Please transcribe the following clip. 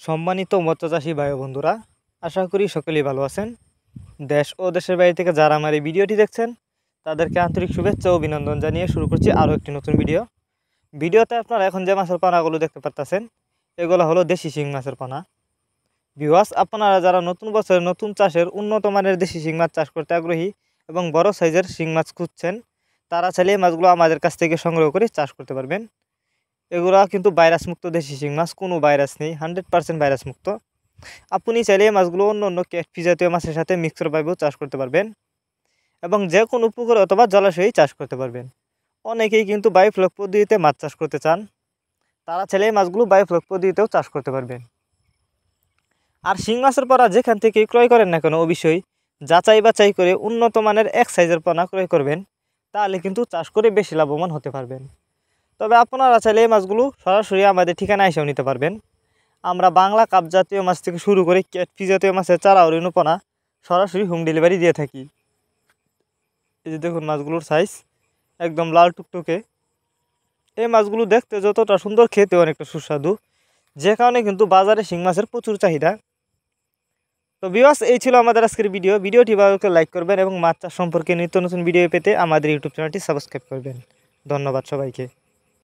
সম্মানিত মৎস্যচাষী ভাই বন্ধুরা, আশা করি সকলেই ভালো আছেন। দেশ ও দেশের বাইরে থেকে যারা আমার এই ভিডিওটি দেখছেন তাদেরকে আন্তরিক শুভেচ্ছা ও অভিনন্দন জানিয়ে শুরু করছি আরও একটি নতুন ভিডিওতে আপনারা এখন যে মাছের পানাগুলো দেখতে পাচ্ছেন এগুলো হলো দেশি শিং মাছের পানা। ভিউয়ার্স, আপনারা যারা নতুন বছরের নতুন চাষের উন্নত মানের দেশি শিং মাছ চাষ করতে আগ্রহী এবং বড় সাইজের শিং মাছ খুঁজছেন, তারা চাইলে এই মাছগুলো আমাদের কাছ থেকে সংগ্রহ করে চাষ করতে পারবেন। এগুলো কিন্তু ভাইরাস মুক্ত দেশি শিং মাছ, কোনো ভাইরাস নেই, 100% ভাইরাস মুক্ত। আপনি চাইলে এই মাছগুলো অন্য অন্য ক্যাটফিশ জাতীয় মাছের সাথে মিক্সড পাইপেও চাষ করতে পারবেন এবং যে কোনো পুকুর অথবা জলাশয়েই চাষ করতে পারবেন। অনেকেই কিন্তু বায়োফ্লক পদ্ধতিতে মাছ চাষ করতে চান, তারা চাইলে এই মাছগুলো বায়োফ্লক পদ্ধতিতেও চাষ করতে পারবেন। আর শিং মাছের পোনা যেখান থেকে ক্রয় করেন না কেন, অবশ্যই যাচাই বাছাই করে উন্নত মানের এক সাইজের পোনা ক্রয় করবেন, তাহলে কিন্তু চাষ করে বেশি লাভবান হতে পারবেন। তবে আপনারা চাইলে এই মাছগুলো সরাসরি আমাদের ঠিকানা এসেও নিতে পারবেন। আমরা বাংলা কাপ জাতীয় মাছ থেকে শুরু করে ক্যাটফিশ জাতীয় মাছের চারা ও রেণুপোনা সরাসরি হোম ডেলিভারি দিয়ে থাকি। এই যে দেখুন মাছগুলোর সাইজ একদম লাল টুকটুকে। এই মাছগুলো দেখতে যতটা সুন্দর, খেতে অনেকটা সুস্বাদু, যে কারণে কিন্তু বাজারে শিং মাছের প্রচুর চাহিদা। তো ভিউয়ার্স, এই ছিল আমাদের আজকের ভিডিওটি ভালো করে লাইক করবেন এবং মাছ চাষ সম্পর্কে নিত্য নতুন ভিডিও পেতে আমাদের ইউটিউব চ্যানেলটি সাবস্ক্রাইব করবেন। ধন্যবাদ সবাইকে।